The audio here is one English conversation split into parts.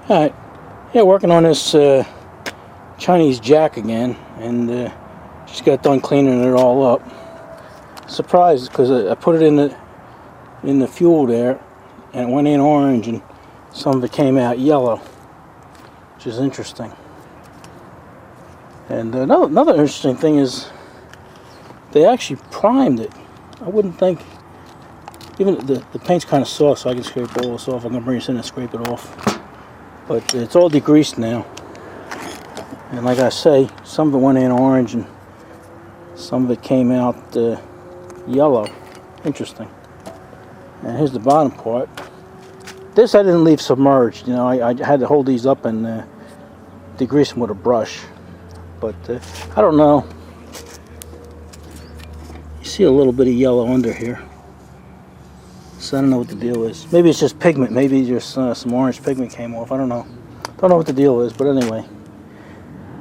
Alright, yeah, working on this Chinese jack again, and just got done cleaning it all up. Surprised because I put it in the fuel there, and it went in orange, and some of it came out yellow, which is interesting. And another interesting thing is they actually primed it. I wouldn't think. Even the paint's kind of soft, so I can scrape all this off. I'm gonna bring this in and scrape it off. But it's all degreased now. And like I say, some of it went in orange and some of it came out yellow. Interesting. And here's the bottom part. This I didn't leave submerged. You know, I had to hold these up and degrease them with a brush. But I don't know. You see a little bit of yellow under here. So I don't know what the deal is. Maybe it's just pigment. Maybe just some orange pigment came off. I don't know. Don't know what the deal is, but anyway.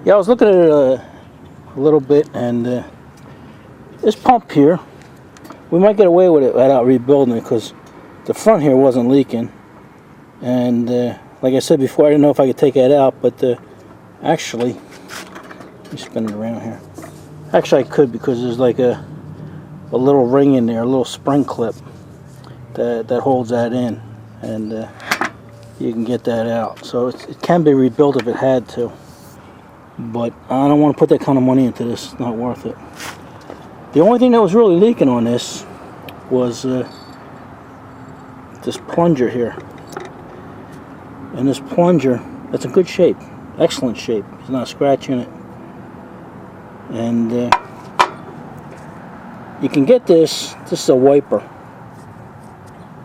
Yeah, I was looking at it a little bit, and this pump here, we might get away with it without rebuilding it because the front here wasn't leaking. And like I said before, I didn't know if I could take that out, but actually, let me spin it around here. Actually, I could because there's like a little ring in there, a little spring clip that holds that in, and you can get that out. So it can be rebuilt if it had to, but I don't want to put that kind of money into this. It's not worth it. The only thing that was really leaking on this was this plunger here, and this plunger, that's in good shape, excellent shape. There's not a scratch in it, and you can get this. This is a wiper.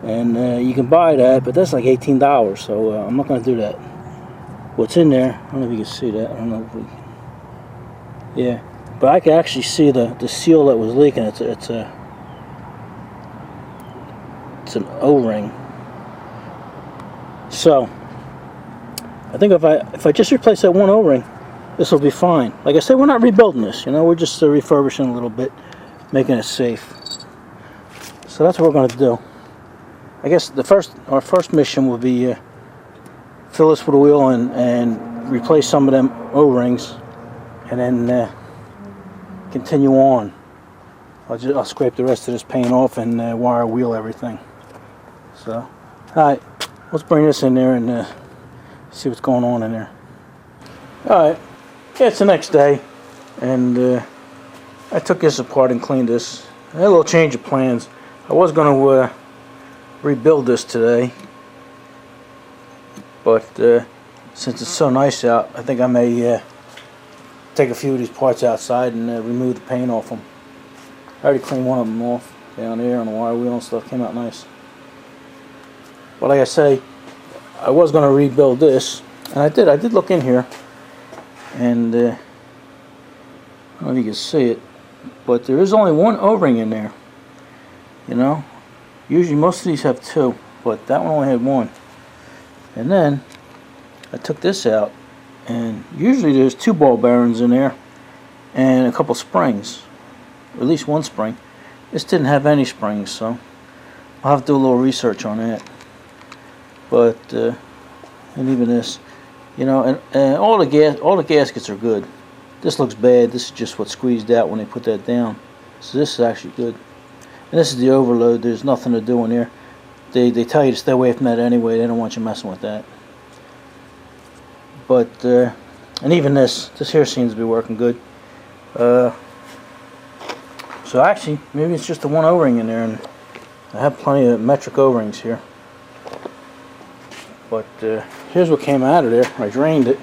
And you can buy that, but that's like $18, so I'm not going to do that. What's in there, I don't know if you can see that. I don't know if we... Yeah, but I can actually see the seal that was leaking. It's an O-ring. So I think if I just replace that one O-ring, this will be fine. Like I said, we're not rebuilding this. You know, we're just refurbishing a little bit, making it safe. So that's what we're going to do. I guess our first mission will be fill this with oil and replace some of them O-rings, and then continue on. I'll scrape the rest of this paint off and wire wheel everything. So, alright, let's bring this in there and see what's going on in there. Alright, yeah, it's the next day, and I took this apart and cleaned this. I had a little change of plans. I was going to rebuild this today, but since it's so nice out, I think I may take a few of these parts outside and remove the paint off them. I already cleaned one of them off down there on the wire wheel and stuff. Came out nice. But like I say, I was going to rebuild this, and I did look in here, and I don't know if you can see it, but there is only one O-ring in there, you know. Usually most of these have two, but that one only had one. And then I took this out, and usually there's 2 ball bearings in there and a couple springs, or at least one spring. This didn't have any springs, so I'll have to do a little research on that. But and even this, you know, and all the gaskets are good. This looks bad. This is just what squeezed out when they put that down. So this is actually good. And this is the overload. There's nothing to do in there. They tell you to stay away from that anyway. They don't want you messing with that. But and even this here seems to be working good. So actually, maybe it's just the one O-ring in there, and I have plenty of metric O-rings here. But here's what came out of there. I drained it,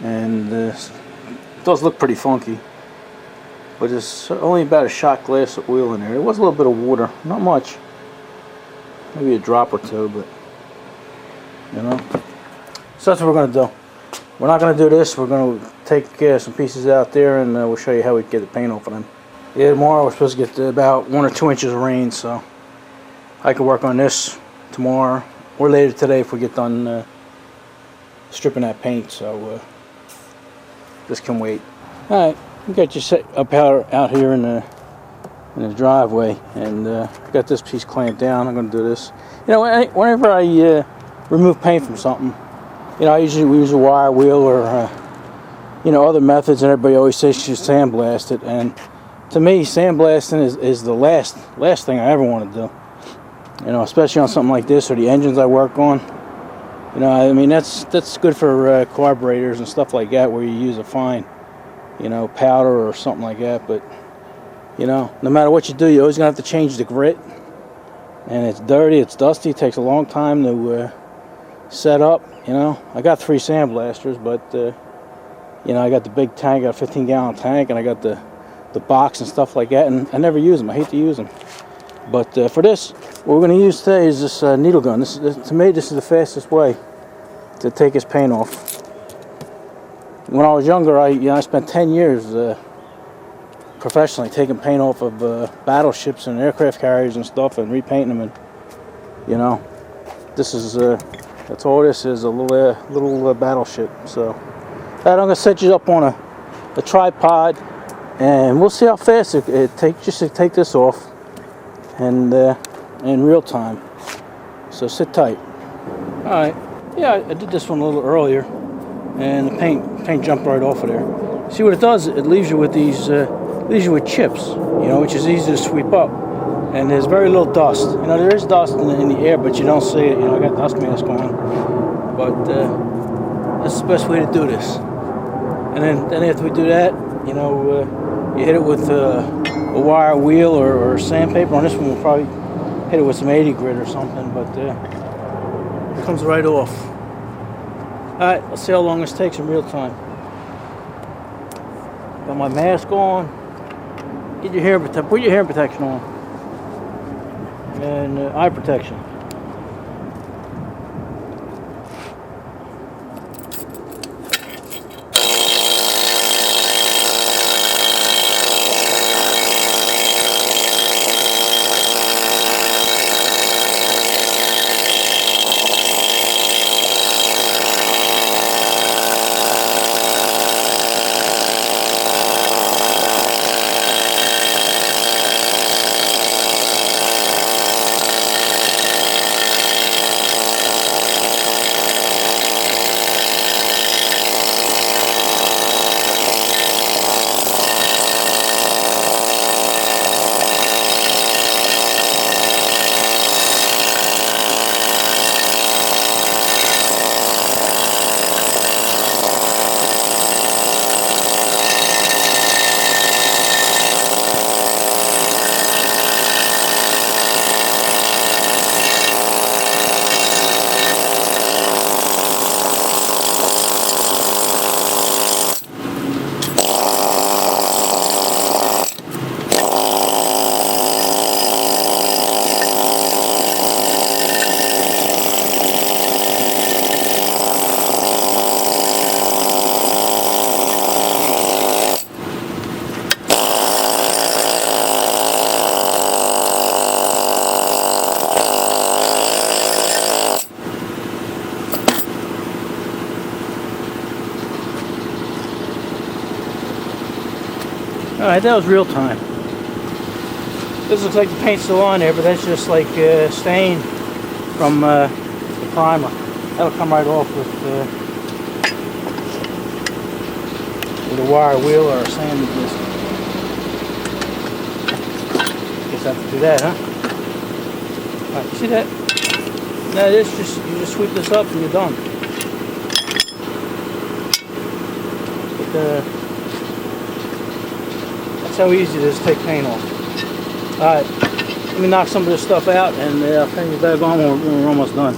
and it does look pretty funky. But there's only about a shot glass of oil in there. There was a little bit of water, not much. Maybe a drop or two, but you know. So that's what we're going to do. We're not going to do this. We're going to take some pieces out there, and we'll show you how we get the paint off of them. Yeah, tomorrow we're supposed to get about 1 or 2 inches of rain, so I can work on this tomorrow or later today if we get done stripping that paint. So this can wait. All right. We got you set up out here in the driveway, and got this piece clamped down. I'm going to do this. You know, whenever I remove paint from something, You know, we use a wire wheel or you know, other methods, and everybody always says you should sandblast it. And to me, sandblasting is the last thing I ever want to do. You know, especially on something like this or the engines I work on. You know, I mean, that's good for carburetors and stuff like that, where you use a fine, you know, powder or something like that. But you know, no matter what you do, you're always gonna have to change the grit. And it's dirty, it's dusty, it takes a long time to set up. You know, I got 3 sandblasters, but you know, I got the big tank, I got a 15-gallon tank, and I got the box and stuff like that, and I never use them. I hate to use them. But for this, what we're going to use today is this needle gun. To me, this is the fastest way to take his paint off. When I was younger, I spent 10 years professionally taking paint off of battleships and aircraft carriers and stuff and repainting them. And you know, this is that's all this is, a little battleship. So I'm going to set you up on a tripod, and we'll see how fast it takes just to take this off, and in real time. So sit tight. All right. Yeah, I did this one a little earlier, and the paint jumped right off of there. See what it does? It leaves you with these leaves you with chips, you know, which is easy to sweep up. And there's very little dust. You know, there is dust in the air, but you don't see it. You know, I got dust mask on, but that's the best way to do this. And then after we do that, you know, you hit it with a wire wheel or sandpaper. On this one, we'll probably hit it with some 80 grit or something, but it comes right off. All right, let's see how long this takes in real time. Got my mask on. Put your hearing protection on, and eye protection. Alright, that was real time. This looks like the paint's still on there, but that's just like stain from the primer. That'll come right off with a wire wheel or a sanding disc. Guess I have to do that, huh? Alright, see that? Now this you just sweep this up and you're done. But, that's how easy it is to take paint off. Alright, let me knock some of this stuff out, and I'll turn you back on when we're almost done.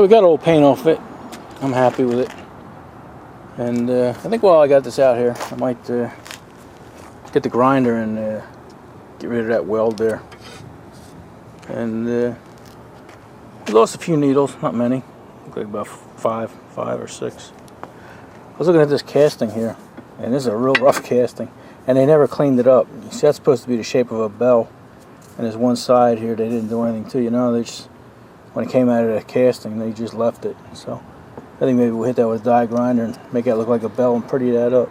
we got old paint off it. I'm happy with it. And I think while I got this out here, I might get the grinder and get rid of that weld there. And we lost a few needles, not many. Look like about five or six. I was looking at this casting here, and this is a real rough casting, and they never cleaned it up. You see, that's supposed to be the shape of a bell, and there's one side here they didn't do anything to. You know, they just, when it came out of the casting, they just left it. So I think maybe we'll hit that with a die grinder and make that look like a bell and pretty that up.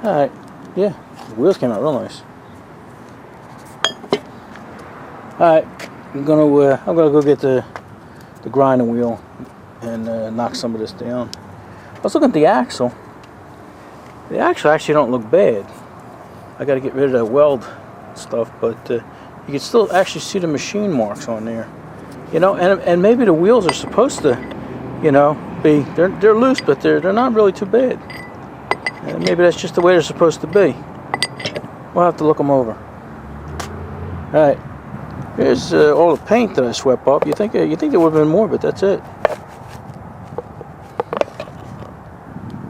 All right, yeah, the wheels came out real nice. All right, I'm gonna go get the grinding wheel and knock some of this down. I was looking at the axle. The axle actually don't look bad. I got to get rid of that weld stuff, but you can still actually see the machine marks on there. You know, and maybe the wheels are supposed to, you know, be they're loose, but they're not really too bad. And maybe that's just the way they're supposed to be. We'll have to look them over. All right. Here's all the paint that I swept up. You think there would have been more, but that's it.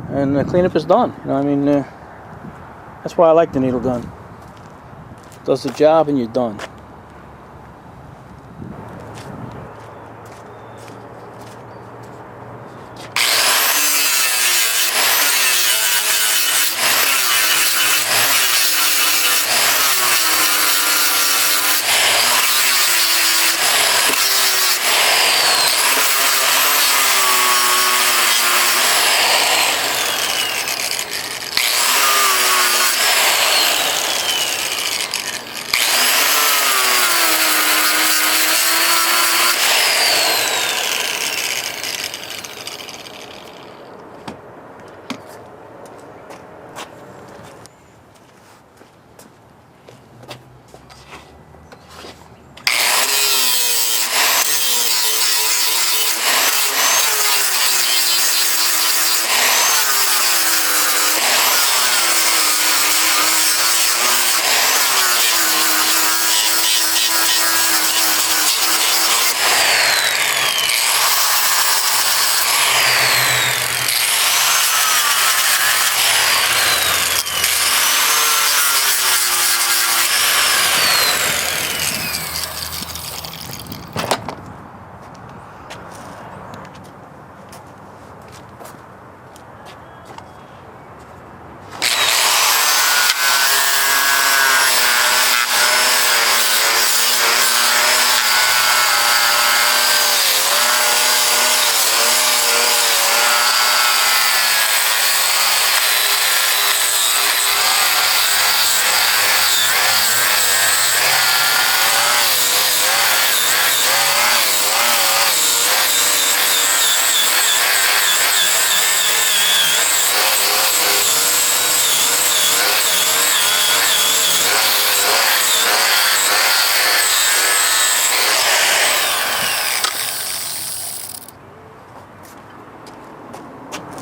And the cleanup is done. You know, I mean, that's why I like the needle gun. Does the job and you're done.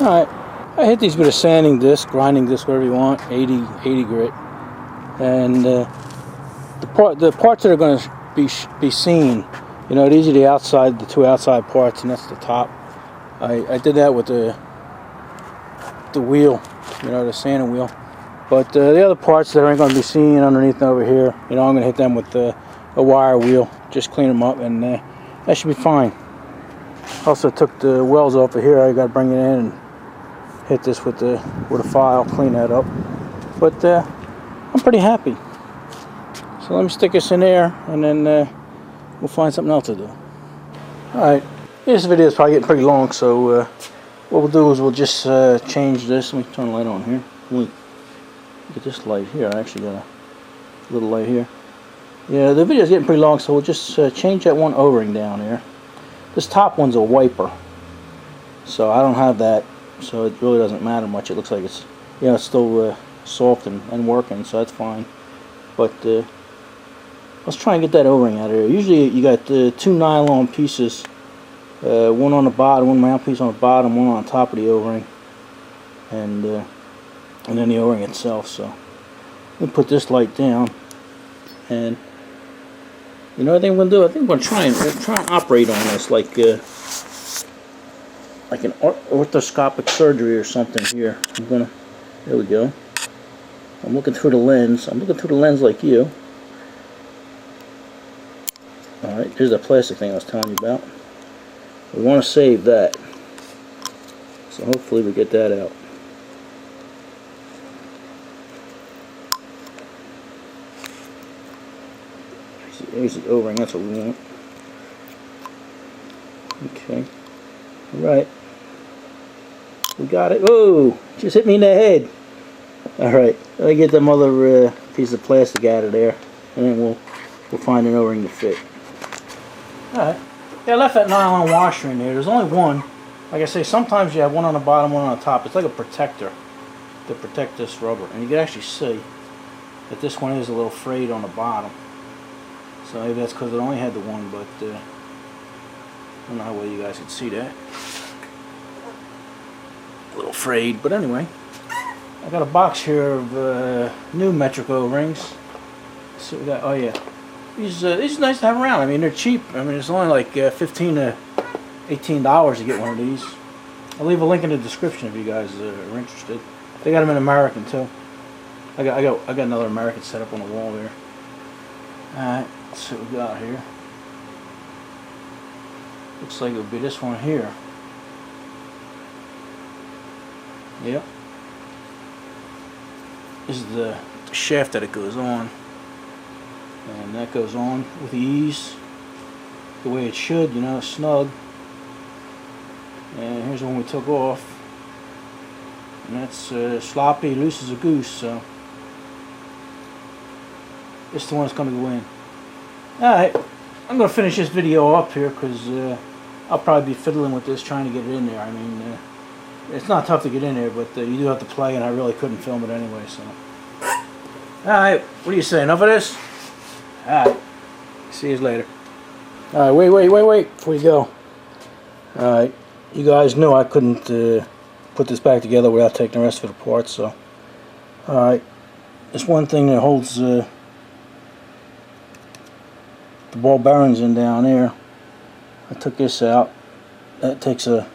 Alright, I hit these with a sanding disc, grinding disc, whatever you want, 80 grit. And the parts that are going to be seen, you know, these are the two outside parts, and that's the top. I did that with the wheel, you know, the sanding wheel. But the other parts that aren't going to be seen underneath over here, you know, I'm going to hit them with a wire wheel, just clean them up, and that should be fine. Also took the welds off of here. I got to bring it in and hit this with a file, clean that up. But I'm pretty happy. So let me stick this in there, and then we'll find something else to do. Alright, this video is probably getting pretty long, so what we'll do is we'll just change this. Let me turn the light on here. Look at this light here. I actually got a little light here. Yeah, the video is getting pretty long, so we'll just change that one O-ring down there. This top one's a wiper, so I don't have that, so it really doesn't matter much. It looks like it's, you know, it's still soft and working, so that's fine. But let's try and get that O-ring out of here. Usually you got two nylon pieces, one on the bottom, one round piece on the bottom, one on top of the O-ring, and then the O-ring itself. So let me put this light down, and You know what I think I'm gonna do? I think I'm gonna try and operate on this like an orthoscopic surgery or something here. There we go. I'm looking through the lens. I'm looking through the lens like you. Alright, here's that plastic thing I was telling you about. We want to save that. So hopefully we get that out. Here's the O-ring, that's what we want. Okay. Alright. We got it. Whoa! Just hit me in the head. Alright. Let me get them other piece of plastic out of there. And then we'll find an O-ring to fit. Alright. Yeah, I left that nylon washer in there. There's only one. Like I say, sometimes you have one on the bottom, one on the top. It's like a protector to protect this rubber. And you can actually see that this one is a little frayed on the bottom. So maybe that's because it only had the one, but I don't know how well you guys can see that. A little frayed, but anyway. I got a box here of new metric O-rings. So we got, oh yeah. These are nice to have around. I mean, they're cheap. I mean, it's only like $15 to $18 to get one of these. I'll leave a link in the description if you guys are interested. They got them in American too. I got another American set up on the wall there. Alright, let's see what we got here. Looks like it would be this one here. Yep. This is the shaft that it goes on. And that goes on with ease. The way it should, you know, snug. And here's the one we took off. And that's sloppy, loose as a goose, so. This is the one that's going to go in. Alright, I'm going to finish this video up here because I'll probably be fiddling with this trying to get it in there. I mean, it's not tough to get in there, but you do have to play, and I really couldn't film it anyway, so. Alright, what do you say? Enough of this? Alright, see you later. Alright, wait, before you go. Alright, you guys knew I couldn't put this back together without taking the rest of it apart, so. Alright, this one thing that holds the ball bearings in down there. I took this out. That takes an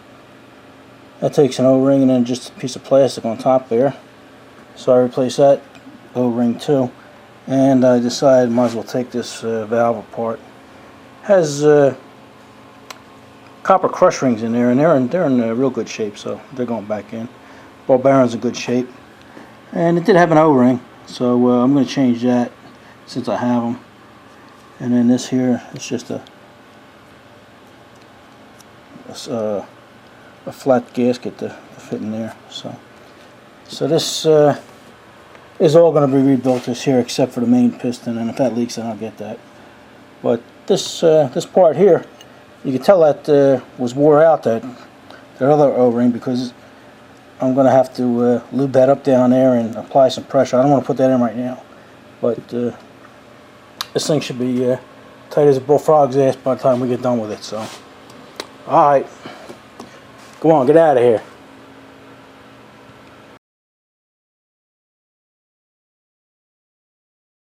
O-ring and then just a piece of plastic on top there. So I replaced that O-ring too. And I decided might as well take this valve apart. Has copper crush rings in there, and they're in real good shape, so they're going back in. Ball bearing's in good shape, and it did have an O-ring, so I'm going to change that since I have them. And then this here, it's just a flat gasket to fit in there. So this is all going to be rebuilt this here, except for the main piston, and if that leaks, then I'll get that. But this part here, you can tell that was wore out, that other O-ring, because I'm going to have to lube that up down there and apply some pressure. I don't want to put that in right now, but this thing should be tight as a bullfrog's ass by the time we get done with it. So, alright, go on, get out of here.